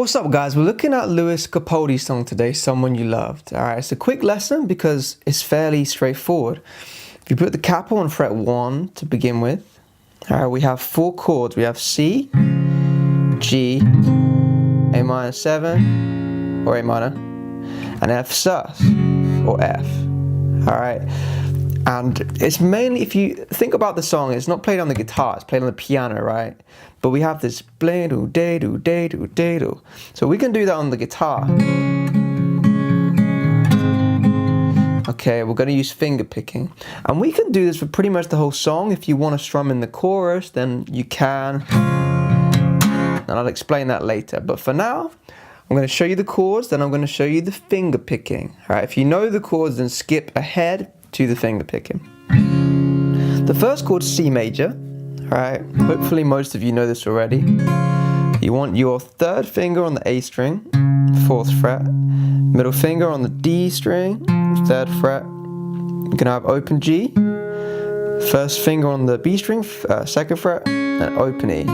What's up, guys? We're looking at Lewis Capaldi's song today, Someone You Loved. Alright, it's a quick lesson because it's fairly straightforward. If you put the capo on fret 1 to begin with, alright, we have 4 chords. We have C, G, A minor 7 or A minor, and F sus or F. Alright, and it's mainly, if you think about the song, it's not played on the guitar, it's played on the piano, right? But we have this blay do day do day do day do. So we can do that on the guitar. Okay, we're going to use finger picking. And we can do this for pretty much the whole song. If you want to strum in the chorus, then you can. And I'll explain that later. But for now, I'm going to show you the chords, then I'm going to show you the finger picking. Alright, if you know the chords, then skip ahead to the finger picking. The first chord is C major. Alright, hopefully most of you know this already. You want your 3rd finger on the A string, 4th fret, middle finger on the D string, 3rd fret. You can have open G, 1st finger on the B string, 2nd fret, and open E.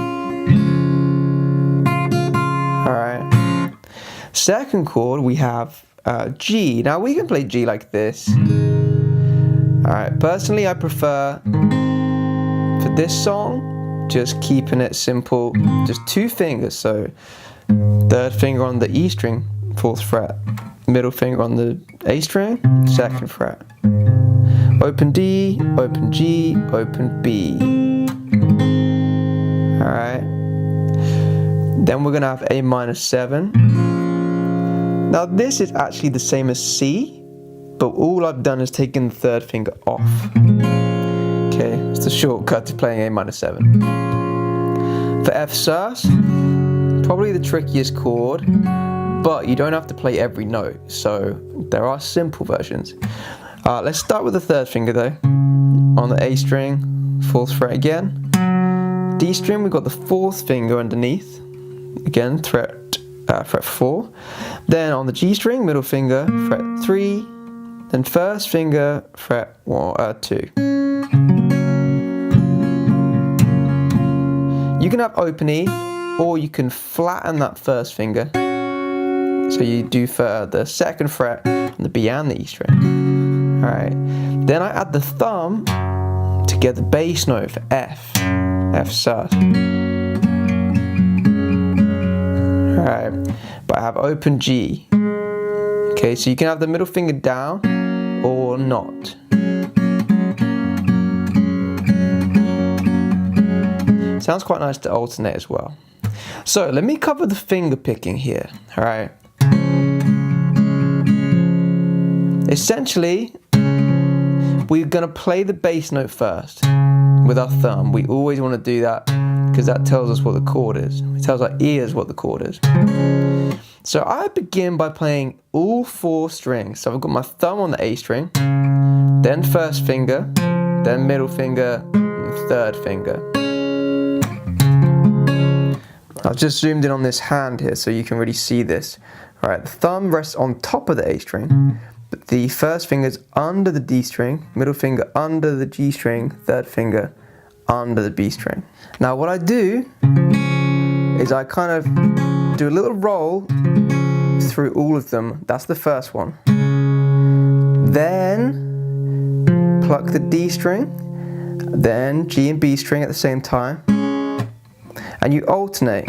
Alright, 2nd chord we have G. Now we can play G like this. Alright, personally I prefer, for this song, just keeping it simple, just 2 fingers. So 3rd finger on the E string, 4th fret, middle finger on the A string, 2nd fret, open D, open G, open B. Alright, then we're going to have A minor 7. Now this is actually the same as C, but all I've done is taken the 3rd finger off. Okay, it's the shortcut to playing A minor 7. For F sus, probably the trickiest chord, but you don't have to play every note, so there are simple versions. Let's start with the 3rd finger though. On the A string, 4th fret again. D string, we've got the 4th finger underneath. Again, fret 4. Then on the G string, middle finger, fret 3. Then 1st finger, fret 2. You can have open E, or you can flatten that 1st finger. So you do for the 2nd fret on the B and the E string. Alright. Then I add the thumb to get the bass note for F. F sus. Alright. But I have open G. Okay, so you can have the middle finger down or not. Sounds quite nice to alternate as well. So let me cover the finger picking here. Alright. Essentially, we're going to play the bass note first with our thumb. We always want to do that because that tells us what the chord is. It tells our ears what the chord is. So I begin by playing all 4 strings. So I've got my thumb on the A string, then 1st finger, then middle finger, and 3rd finger. I've just zoomed in on this hand here so you can really see this. Alright, the thumb rests on top of the A string, but the 1st finger is under the D string, middle finger under the G string, 3rd finger under the B string. Now what I do is I kind of do a little roll through all of them. That's the 1st one. Then pluck the D string, then G and B string at the same time. And you alternate.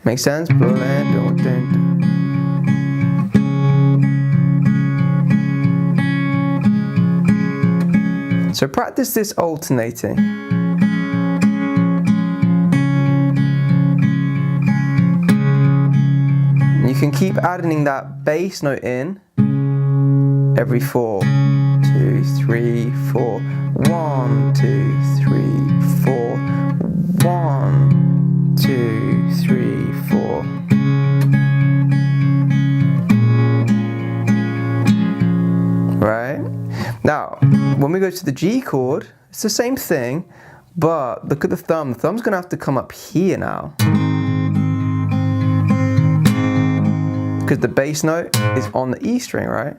Make sense? So practice this alternating. You can keep adding that bass note in every 4. 2, 3, 4. 1, 2, 3, 4. 1, 2, 3, 4. Right? Now, when we go to the G chord, it's the same thing, but look at the thumb. The thumb's going to have to come up here now, because the bass note is on the E string, right?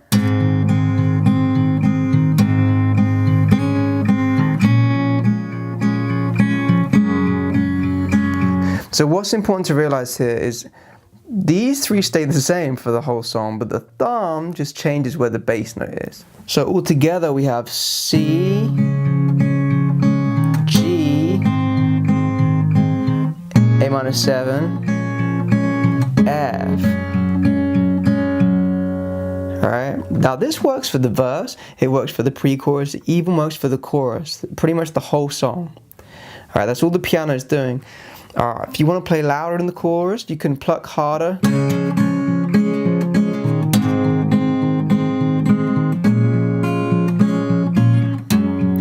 So what's important to realize here is these three stay the same for the whole song, but the thumb just changes where the bass note is. So altogether we have C, G, A minor 7, F. Alright, now this works for the verse, it works for the pre-chorus, it even works for the chorus, pretty much the whole song. Alright, that's all the piano is doing. If you want to play louder in the chorus, you can pluck harder.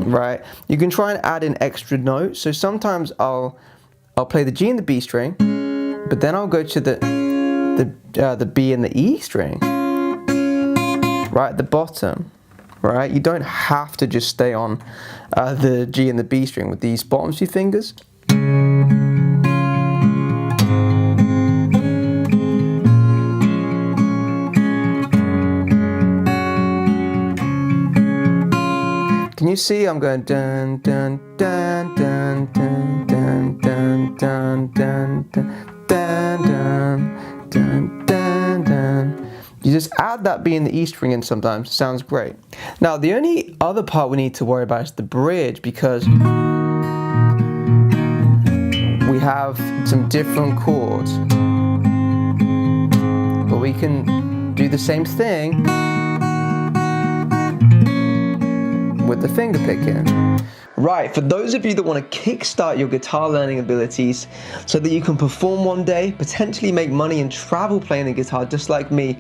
Right, you can try and add in extra notes. So sometimes I'll play the G and the B string, but then I'll go to the B and the E string, right at the bottom. Right, you don't have to just stay on the G and the B string with these bottom two fingers. Can you see I'm going dun dun dun dun dun dun dun dun dun dun dun dun dun dun. You just add that B and the E string in sometimes, it sounds great. Now the only other part we need to worry about is the bridge, because we have some different chords. But we can do the same thing with the finger picking. Right, for those of you that want to kickstart your guitar learning abilities so that you can perform one day, potentially make money and travel playing the guitar just like me,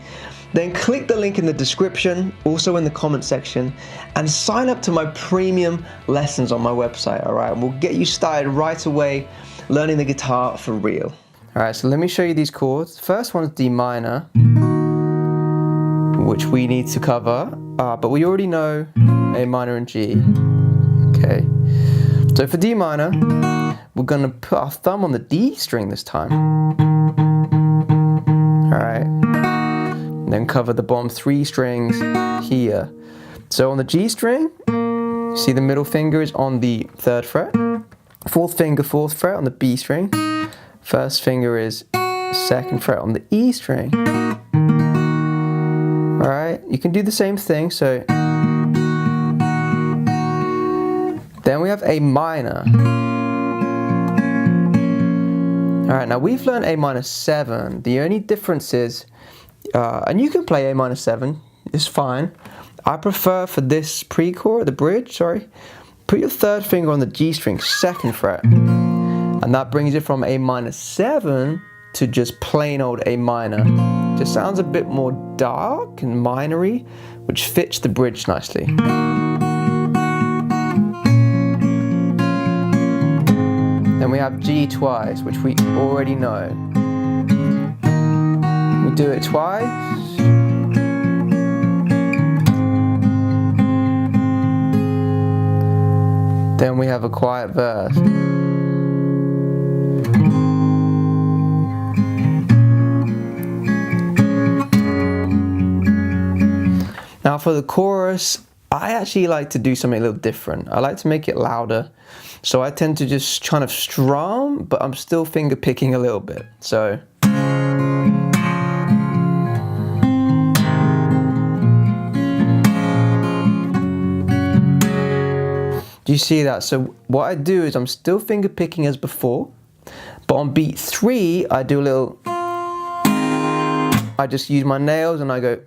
then click the link in the description, also in the comment section, and sign up to my premium lessons on my website, alright? We'll get you started right away learning the guitar for real. Alright, so let me show you these chords. The first one's D minor, which we need to cover, but we already know A minor and G. Okay, so for D minor, we're going to put our thumb on the D string this time. Alright, then cover the bottom three strings here. So on the G string, see the middle finger is on the 3rd fret, fourth finger 4th fret on the B string, first finger is 2nd fret on the E string. Alright, you can do the same thing, so then we have A minor. Alright, now we've learned A minor 7. The only difference is, and you can play A minor 7, it's fine. I prefer for this pre-chord, the bridge, sorry, put your 3rd finger on the G string, 2nd fret. And that brings it from A minor 7 to just plain old A minor. Just sounds a bit more dark and minory, which fits the bridge nicely. Then we have G twice, which we already know. We do it twice. Then we have a quiet verse. Now for the chorus, I actually like to do something a little different. I like to make it louder. So I tend to just kind of strum, but I'm still finger picking a little bit. So. Do you see that? So what I do is I'm still finger picking as before, but on beat 3, I do a little, I just use my nails and I go,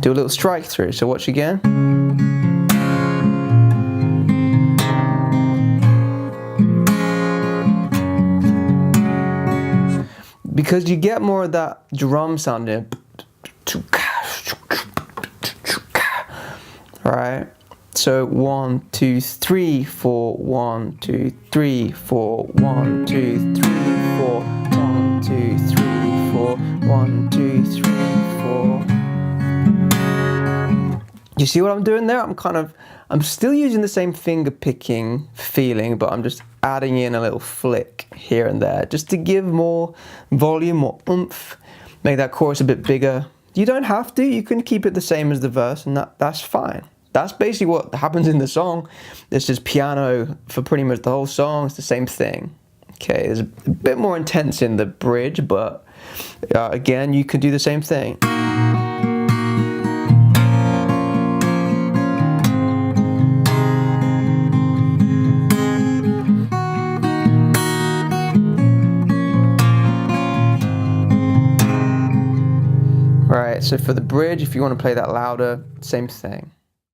do a little strike through. So watch again. Because you get more of that drum sound in. Alright, so 1, 2, 3, 4, 1, 2, 3, 4, 1, 2, 3, 4, 1, 2, 3, 4, 1, 2, 3, 4. You see what I'm doing there? I'm still using the same finger picking feeling, but I'm just adding in a little flick here and there, just to give more volume, more oomph, make that chorus a bit bigger. You don't have to, you can keep it the same as the verse, and that's fine. that's basically what happens in the song. There's just piano for pretty much the whole song. It's the same thing. Okay, it's a bit more intense in the bridge, but again, you could do the same thing. Right, so for the bridge, if you want to play that louder, same thing.